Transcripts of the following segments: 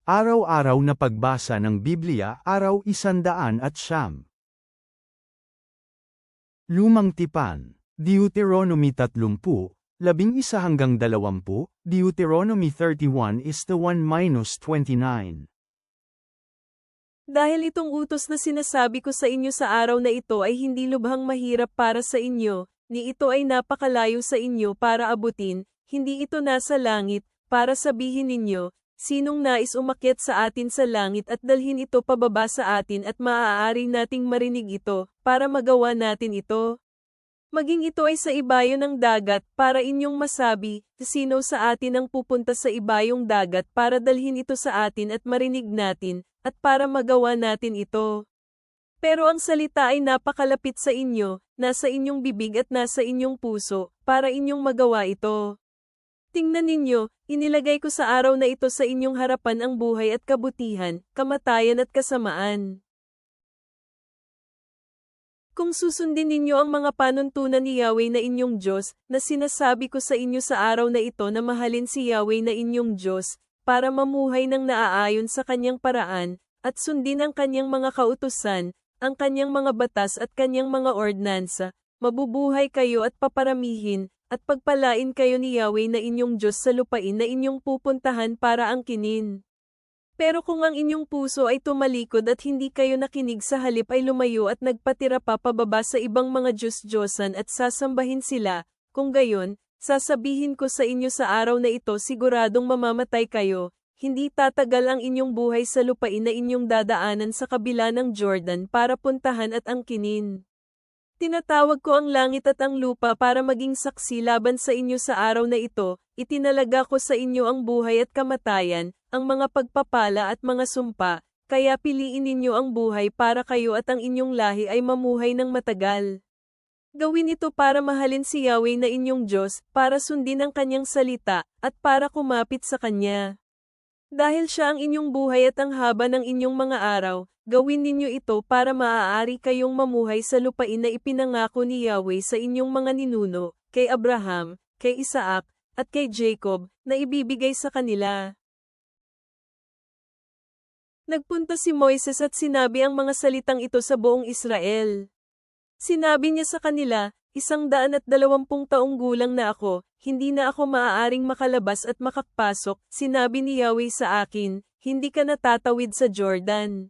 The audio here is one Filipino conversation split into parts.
Araw-araw na pagbasa ng Biblia, araw 100. Lumang Tipan, Deuteronomy 30, 11-20, Deuteronomy 31:1-29. Dahil itong utos na sinasabi ko sa inyo sa araw na ito ay hindi lubhang mahirap para sa inyo, ni ito ay napakalayo sa inyo para abutin, hindi ito nasa langit, para sabihin ninyo, sinong nais umakyat sa atin sa langit at dalhin ito pababa sa atin at maaari nating marinig ito, para magawa natin ito. Maging ito ay sa ibayo ng dagat, para inyong masabi, sino sa atin ang pupunta sa ibayong dagat para dalhin ito sa atin at marinig natin, at para magawa natin ito. Pero ang salita ay napakalapit sa inyo, nasa inyong bibig at nasa inyong puso, para inyong magawa ito. Tingnan ninyo, inilagay ko sa araw na ito sa inyong harapan ang buhay at kabutihan, kamatayan at kasamaan. Kung susundin ninyo ang mga panuntunan ni Yahweh na inyong Diyos, na sinasabi ko sa inyo sa araw na ito na mahalin si Yahweh na inyong Diyos, para mamuhay ng naaayon sa kanyang paraan, at sundin ang kanyang mga kautusan, ang kanyang mga batas at kanyang mga ordinansa, mabubuhay kayo at paparamihin, at pagpalain kayo ni Yahweh na inyong Diyos sa lupain na inyong pupuntahan para angkinin. Pero kung ang inyong puso ay tumalikod at hindi kayo nakinig sa halip ay lumayo at nagpatira pa pababa sa ibang mga Diyos-Diyosan at sasambahin sila, kung gayon, sasabihin ko sa inyo sa araw na ito siguradong mamamatay kayo, hindi tatagal ang inyong buhay sa lupain na inyong dadaanan sa kabila ng Jordan para puntahan at angkinin. Tinatawag ko ang langit at ang lupa para maging saksi laban sa inyo sa araw na ito, itinalaga ko sa inyo ang buhay at kamatayan, ang mga pagpapala at mga sumpa, kaya piliin ninyo ang buhay para kayo at ang inyong lahi ay mamuhay ng matagal. Gawin ito para mahalin si Yahweh na inyong Diyos, para sundin ang kanyang salita, at para kumapit sa kanya. Dahil siya ang inyong buhay at ang haba ng inyong mga araw, gawin ninyo ito para maaari kayong mamuhay sa lupain na ipinangako ni Yahweh sa inyong mga ninuno, kay Abraham, kay Isaac, at kay Jacob, na ibibigay sa kanila. Nagpunta si Moises at sinabi ang mga salitang ito sa buong Israel. Sinabi niya sa kanila, 120 taong gulang na ako, hindi na ako maaaring makalabas at makapasok, sinabi ni Yahweh sa akin, hindi ka natatawid sa Jordan.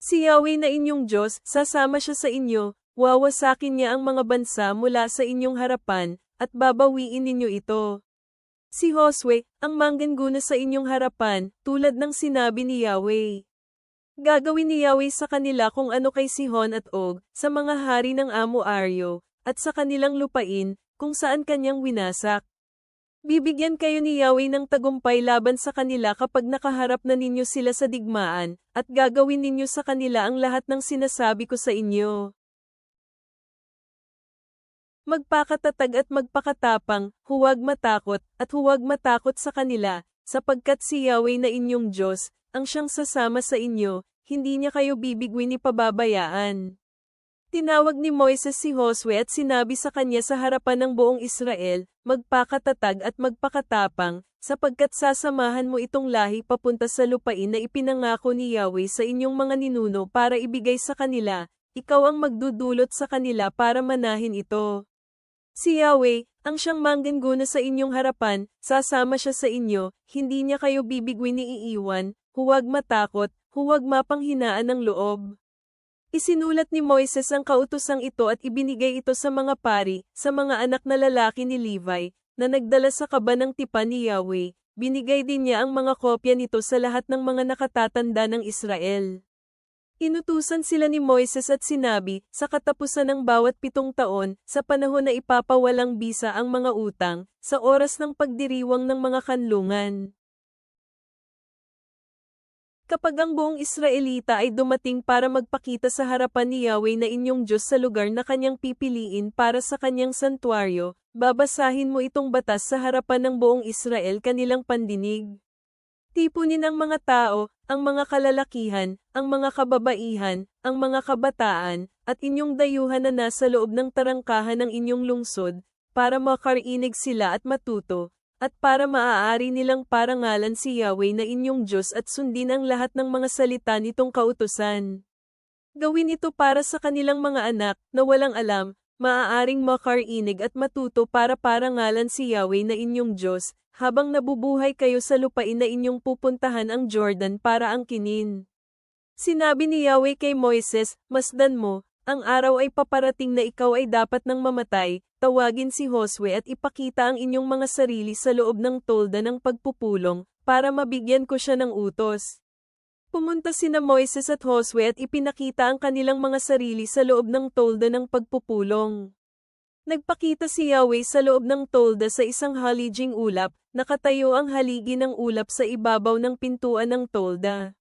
Si Yahweh na inyong Diyos, sasama siya sa inyo, wawasakin niya ang mga bansa mula sa inyong harapan, at babawiin ninyo ito. Si Josue, ang manggana sa inyong harapan, tulad ng sinabi ni Yahweh. Gagawin ni Yahweh sa kanila kung ano kay Sihon at Og, sa mga hari ng Amo-Aryo, at sa kanilang lupain, kung saan kanyang winasak. Bibigyan kayo ni Yahweh ng tagumpay laban sa kanila kapag nakaharap na ninyo sila sa digmaan, at gagawin ninyo sa kanila ang lahat ng sinasabi ko sa inyo. Magpakatatag at magpakatapang, huwag matakot, at huwag matakot sa kanila, sapagkat si Yahweh na inyong Diyos, ang siyang sasama sa inyo, hindi niya kayo bibigwin ni pababayaan. Tinawag ni Moises si Josue at sinabi sa kanya sa harapan ng buong Israel, magpakatatag at magpakatapang, sapagkat sasamahan mo itong lahi papunta sa lupain na ipinangako ni Yahweh sa inyong mga ninuno para ibigay sa kanila, ikaw ang magdudulot sa kanila para manahin ito. Si Yahweh, ang siyang manggana sa inyong harapan, sasama siya sa inyo, hindi niya kayo bibigwin ni iiwan, huwag matakot, huwag mapanghinaan ng loob. Isinulat ni Moises ang kautosang ito at ibinigay ito sa mga pari, sa mga anak na lalaki ni Levi, na nagdala sa kaba ng tipan ni Yahweh, binigay din niya ang mga kopya nito sa lahat ng mga nakatatanda ng Israel. Inutusan sila ni Moises at sinabi, sa katapusan ng bawat 7 taon, sa panahon na ipapawalang bisa ang mga utang, sa oras ng pagdiriwang ng mga kanlungan. Kapag ang buong Israelita ay dumating para magpakita sa harapan ni Yahweh na inyong Diyos sa lugar na kanyang pipiliin para sa kanyang santuaryo, babasahin mo itong batas sa harapan ng buong Israel kanilang pandinig. Tipunin ang mga tao, ang mga kalalakihan, ang mga kababaihan, ang mga kabataan, at inyong dayuhan na nasa loob ng tarangkahan ng inyong lungsod, para makarinig sila at matuto, at para maaari nilang parangalan si Yahweh na inyong Diyos at sundin ang lahat ng mga salita nitong kautusan. Gawin ito para sa kanilang mga anak, na walang alam, maaaring makarinig at matuto para parangalan si Yahweh na inyong Diyos, habang nabubuhay kayo sa lupain na inyong pupuntahan ang Jordan para angkinin. Sinabi ni Yahweh kay Moises, masdan mo, ang araw ay paparating na ikaw ay dapat nang mamatay, tawagin si Josue at ipakita ang inyong mga sarili sa loob ng tolda ng pagpupulong, para mabigyan ko siya ng utos. Pumunta sina Moises at Josue at ipinakita ang kanilang mga sarili sa loob ng tolda ng pagpupulong. Nagpakita si Yahweh sa loob ng tolda sa isang haliging ulap, nakatayo ang haligi ng ulap sa ibabaw ng pintuan ng tolda.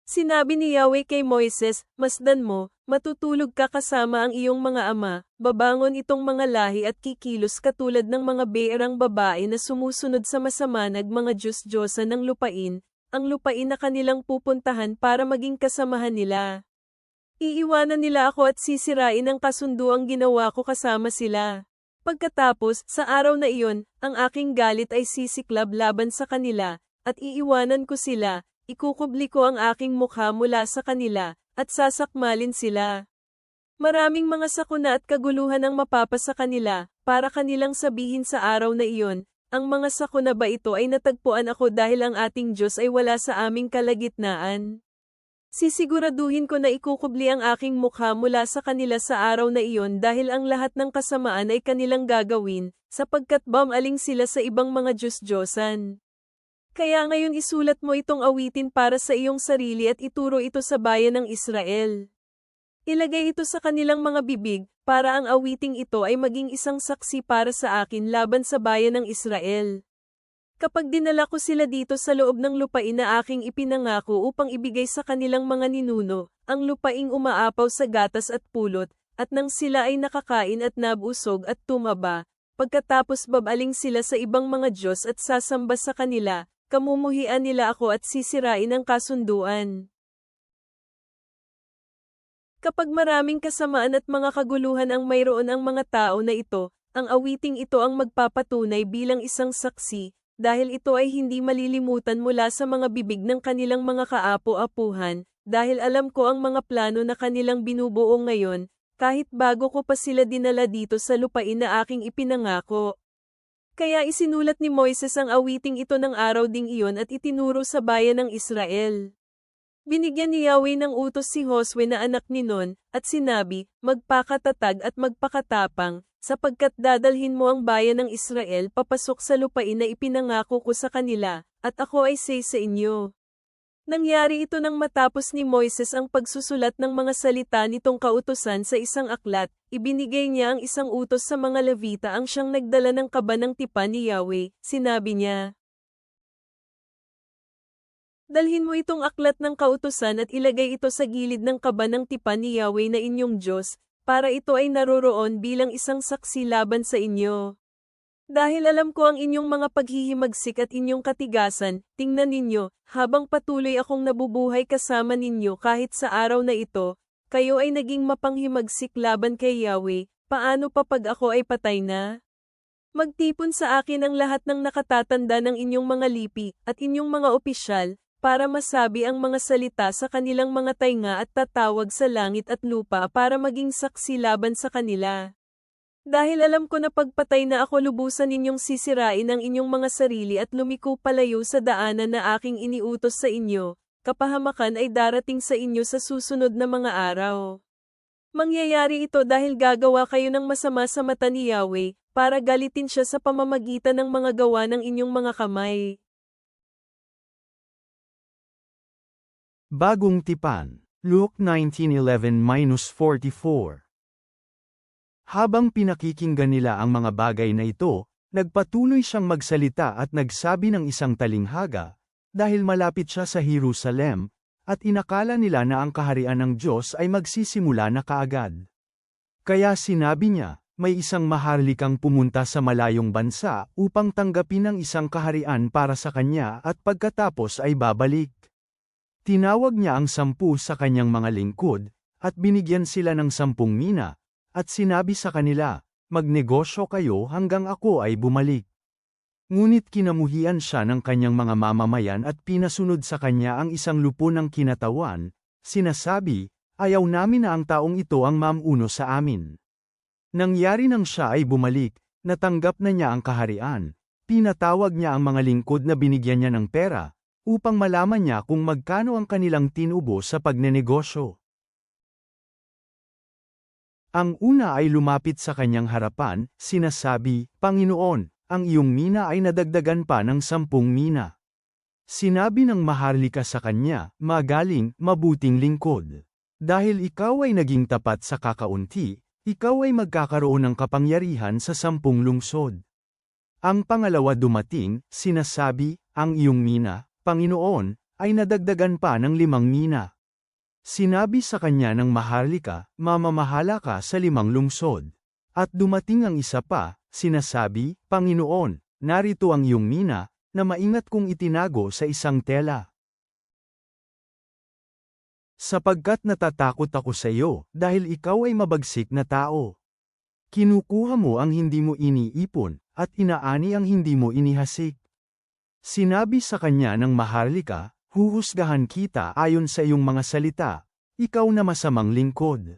Sinabi ni Yahweh kay Moises, masdan mo, matutulog ka kasama ang iyong mga ama, babangon itong mga lahi at kikilos katulad ng mga beerang babae na sumusunod sa masamanag mga Diyos-Diyosan ng lupain, ang lupain na kanilang pupuntahan para maging kasamahan nila. Iiwanan nila ako at sisirain ang kasunduang ginawa ko kasama sila. Pagkatapos, sa araw na iyon, ang aking galit ay sisiklab laban sa kanila, at iiwanan ko sila. Ikukubli ko ang aking mukha mula sa kanila, at sasakmalin sila. Maraming mga sakuna at kaguluhan ang mapapasa kanila, para kanilang sabihin sa araw na iyon, ang mga sakuna ba ito ay natagpuan ako dahil ang ating Diyos ay wala sa aming kalagitnaan. Sisiguraduhin ko na ikukubli ang aking mukha mula sa kanila sa araw na iyon dahil ang lahat ng kasamaan ay kanilang gagawin, sapagkat bamaling sila sa ibang mga Diyos-Diyosan. Kaya ngayon isulat mo itong awitin para sa iyong sarili at ituro ito sa bayan ng Israel. Ilagay ito sa kanilang mga bibig, para ang awiting ito ay maging isang saksi para sa akin laban sa bayan ng Israel. Kapag dinala ko sila dito sa loob ng lupain na aking ipinangako upang ibigay sa kanilang mga ninuno, ang lupaing umaapaw sa gatas at pulot, at nang sila ay nakakain at nabusog at tumaba, pagkatapos babaling sila sa ibang mga Diyos at sasamba sa kanila, kamumuhian nila ako at sisirain ang kasunduan. Kapag maraming kasamaan at mga kaguluhan ang mayroon ang mga tao na ito, ang awiting ito ang magpapatunay bilang isang saksi, dahil ito ay hindi malilimutan mula sa mga bibig ng kanilang mga kaapo-apuhan, dahil alam ko ang mga plano na kanilang binubuo ngayon, kahit bago ko pa sila dinala dito sa lupain na aking ipinangako. Kaya isinulat ni Moises ang awiting ito ng araw ding iyon at itinuro sa bayan ng Israel. Binigyan ni Yahweh ng utos si Josue na anak ni Nun, at sinabi, magpakatatag at magpakatapang, sapagkat dadalhin mo ang bayan ng Israel papasok sa lupain na ipinangako ko sa kanila, at ako ay sa inyo. Nangyari ito nang matapos ni Moises ang pagsusulat ng mga salita nitong kautusan sa isang aklat, ibinigay niya ang isang utos sa mga Levita ang siyang nagdala ng kaba ng tipan ni Yahweh, sinabi niya. Dalhin mo itong aklat ng kautusan at ilagay ito sa gilid ng kaba ng tipan ni Yahweh na inyong Diyos, para ito ay naroroon bilang isang saksi laban sa inyo. Dahil alam ko ang inyong mga paghihimagsik at inyong katigasan, tingnan ninyo, habang patuloy akong nabubuhay kasama ninyo kahit sa araw na ito, kayo ay naging mapanghimagsik laban kay Yahweh, paano pa pag ako ay patay na? Magtipon sa akin ang lahat ng nakatatanda ng inyong mga lipi, at inyong mga opisyal, para masabi ang mga salita sa kanilang mga tainga at tatawag sa langit at lupa para maging saksi laban sa kanila. Dahil alam ko na pagpatay na ako lubusan ninyong sisirain ang inyong mga sarili at lumiko palayo sa daanan na aking iniutos sa inyo, kapahamakan ay darating sa inyo sa susunod na mga araw. Mangyayari ito dahil gagawa kayo ng masama sa mata ni Yahweh, para galitin siya sa pamamagitan ng mga gawa ng inyong mga kamay. Bagong tipan, Luke 19:11-44. Habang pinakikinggan nila ang mga bagay na ito, nagpatuloy siyang magsalita at nagsabi ng isang talinghaga, dahil malapit siya sa Jerusalem, at inakala nila na ang kaharian ng Diyos ay magsisimula na kaagad. Kaya sinabi niya, may isang maharlikang pumunta sa malayong bansa upang tanggapin ang isang kaharian para sa kanya at pagkatapos ay babalik. Tinawag niya ang 10 sa kanyang mga lingkod, at binigyan sila ng 10 mina, at sinabi sa kanila, magnegosyo kayo hanggang ako ay bumalik. Ngunit kinamuhian siya ng kanyang mga mamamayan at pinasunod sa kanya ang isang lupo ng kinatawan, sinasabi, ayaw namin na ang taong ito ang mamuno sa amin. Nangyari nang siya ay bumalik, natanggap na niya ang kaharian, pinatawag niya ang mga lingkod na binigyan niya ng pera, upang malaman niya kung magkano ang kanilang tinubo sa pagnenegosyo. Ang una ay lumapit sa kanyang harapan, sinasabi, Panginoon, ang iyong mina ay nadagdagan pa ng 10 mina. Sinabi ng maharlika sa kanya, magaling, mabuting lingkod. Dahil ikaw ay naging tapat sa kakaunti, ikaw ay magkakaroon ng kapangyarihan sa 10 lungsod. Ang pangalawa dumating, sinasabi, ang iyong mina, Panginoon, ay nadagdagan pa ng 5 mina. Sinabi sa kanya ng maharlika, mamamahala ka sa 5 lungsod. At dumating ang isa pa, sinasabi, Panginoon, narito ang iyong mina, na maingat kong itinago sa isang tela. Sapagkat natatakot ako sa iyo, dahil ikaw ay mabagsik na tao. Kinukuha mo ang hindi mo iniipon, at inaani ang hindi mo inihasik. Sinabi sa kanya ng maharlika, huhusgahan kita ayon sa iyong mga salita, ikaw na masamang lingkod.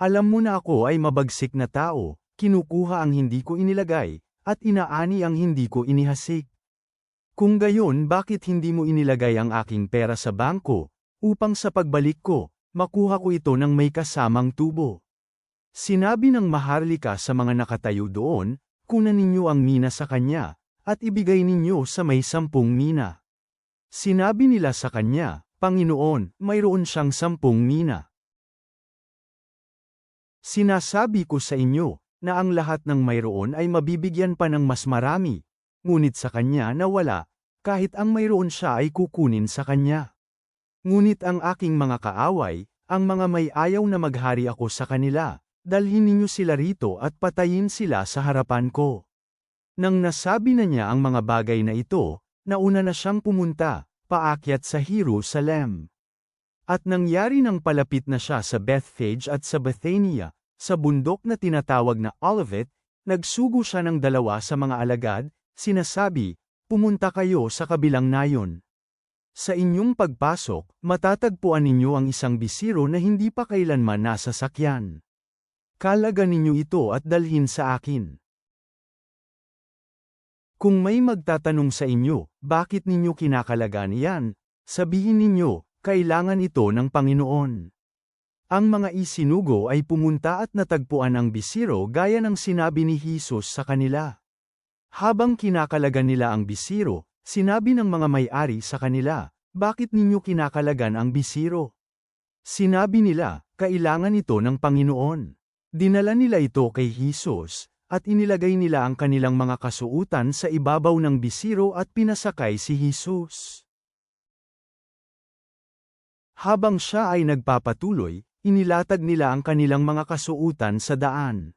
Alam mo na ako ay mabagsik na tao, kinukuha ang hindi ko inilagay, at inaani ang hindi ko inihasik. Kung gayon bakit hindi mo inilagay ang aking pera sa bangko, upang sa pagbalik ko, makuha ko ito ng may kasamang tubo? Sinabi ng maharlika sa mga nakatayo doon, kunan ninyo ang mina sa kanya, at ibigay ninyo sa may 10 mina. Sinabi nila sa kanya, Panginoon, mayroon siyang 10 mina. Sinasabi ko sa inyo, na ang lahat ng mayroon ay mabibigyan pa ng mas marami, ngunit sa kanya na wala, kahit ang mayroon siya ay kukunin sa kanya. Ngunit ang aking mga kaaway, ang mga may ayaw na maghari ako sa kanila, dalhin ninyo sila rito at patayin sila sa harapan ko. Nang nasabi na niya ang mga bagay na ito, nauna na siyang pumunta, paakyat sa Jerusalem. At nangyari nang palapit na siya sa Bethphage at sa Bethania, sa bundok na tinatawag na Olivet, nagsugo siya ng 2 sa mga alagad, sinasabi, pumunta kayo sa kabilang nayon. Sa inyong pagpasok, matatagpuan ninyo ang isang bisiro na hindi pa kailanman nasa sakyan. Kalagan ninyo ito at dalhin sa akin. Kung may magtatanong sa inyo, bakit ninyo kinakalagan iyan, sabihin ninyo, kailangan ito ng Panginoon. Ang mga isinugo ay pumunta at natagpuan ang bisiro gaya ng sinabi ni Jesus sa kanila. Habang kinakalagan nila ang bisiro, sinabi ng mga may-ari sa kanila, bakit ninyo kinakalagan ang bisiro? Sinabi nila, kailangan ito ng Panginoon. Dinala nila ito kay Jesus, at inilagay nila ang kanilang mga kasuutan sa ibabaw ng bisiro at pinasakay si Jesus. Habang siya ay nagpapatuloy, inilatag nila ang kanilang mga kasuutan sa daan.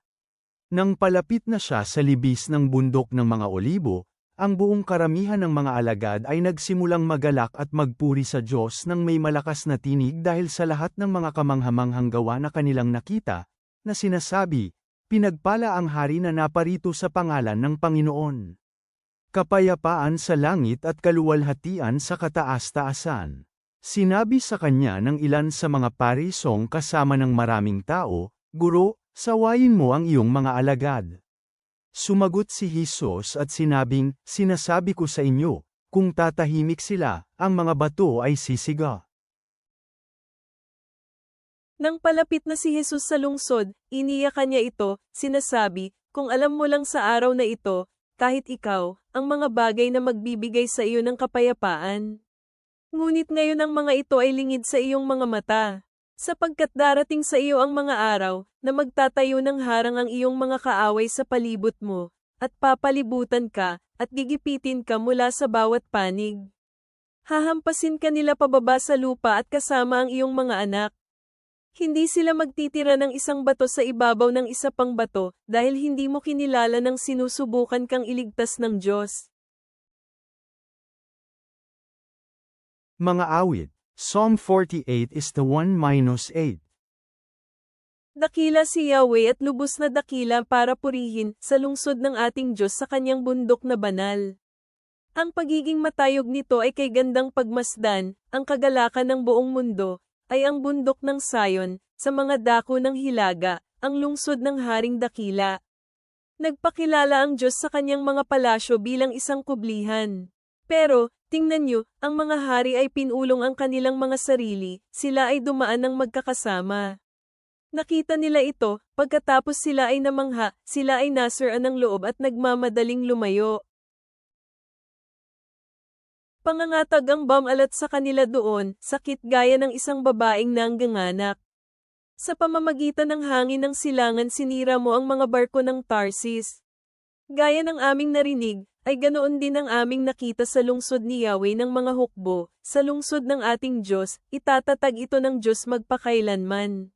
Nang palapit na siya sa libis ng bundok ng mga olibo, ang buong karamihan ng mga alagad ay nagsimulang magalak at magpuri sa Diyos ng may malakas na tinig dahil sa lahat ng mga kamanghamanghang gawa na kanilang nakita, na sinasabi, pinagpala ang hari na naparito sa pangalan ng Panginoon. Kapayapaan sa langit at kaluwalhatian sa kataas-taasan. Sinabi sa kanya ng ilan sa mga parisong kasama ng maraming tao, Guro, sawayin mo ang iyong mga alagad. Sumagot si Jesus at sinabing, sinasabi ko sa inyo, kung tatahimik sila, ang mga bato ay sisiga. Nang palapit na si Jesus sa lungsod, iniyakan niya ito, sinasabi, kung alam mo lang sa araw na ito, kahit ikaw, ang mga bagay na magbibigay sa iyo ng kapayapaan. Ngunit ngayon ang mga ito ay lingid sa iyong mga mata, sapagkat darating sa iyo ang mga araw, na magtatayo ng harang ang iyong mga kaaway sa palibot mo, at papalibutan ka, at gigipitin ka mula sa bawat panig. Hahampasin ka nila pababa sa lupa at kasama ang iyong mga anak. Hindi sila magtitira ng isang bato sa ibabaw ng isa pang bato, dahil hindi mo kinilala ng sinusubukan kang iligtas ng Diyos. Mga awit, Psalm 48:1-8 Dakila si Yahweh at lubos na dakila para purihin sa lungsod ng ating Diyos sa kanyang bundok na banal. Ang pagiging matayog nito ay kay gandang pagmasdan, ang kagalakan ng buong mundo, ay ang bundok ng Sayon, sa mga dako ng Hilaga, ang lungsod ng Haring Dakila. Nagpakilala ang Diyos sa kanyang mga palasyo bilang isang kublihan. Pero, tingnan niyo, ang mga hari ay pinulong ang kanilang mga sarili, sila ay dumaan ng magkakasama. Nakita nila ito, pagkatapos sila ay namangha, sila ay nasiraan ng loob at nagmamadaling lumayo. Pangangatag ang bamalat sa kanila doon, sakit gaya ng isang babaeng nangganganak. Sa pamamagitan ng hangin ng silangan sinira mo ang mga barko ng Tarsis. Gaya ng aming narinig, ay ganoon din ang aming nakita sa lungsod ni Yahweh ng mga hukbo, sa lungsod ng ating Diyos, itatatag ito ng Diyos magpakailanman.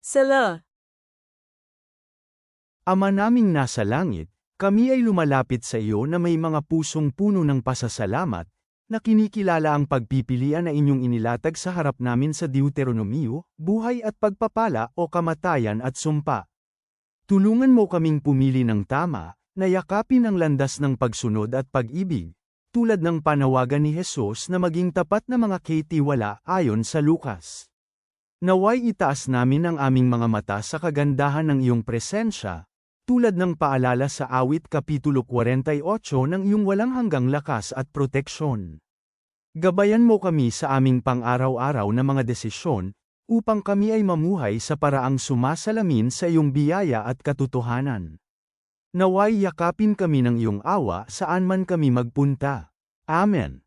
Selah. Ama naming nasa langit, kami ay lumalapit sa iyo na may mga pusong puno ng pasasalamat, na kinikilala ang pagpipilian na inyong inilatag sa harap namin sa Deuteronomio, buhay at pagpapala o kamatayan at sumpa. Tulungan mo kaming pumili ng tama, na yakapin ang landas ng pagsunod at pag-ibig, tulad ng panawagan ni Jesus na maging tapat na mga kaitiwala ayon sa Lucas. Naway itaas namin ang aming mga mata sa kagandahan ng iyong presensya, tulad ng paalala sa Awit Kapitulo 48 ng iyong walang hanggang lakas at proteksyon. Gabayan mo kami sa aming pang-araw-araw na mga desisyon, upang kami ay mamuhay sa paraang sumasalamin sa iyong biyaya at katotohanan. Naway yakapin kami ng iyong awa saan man kami magpunta. Amen.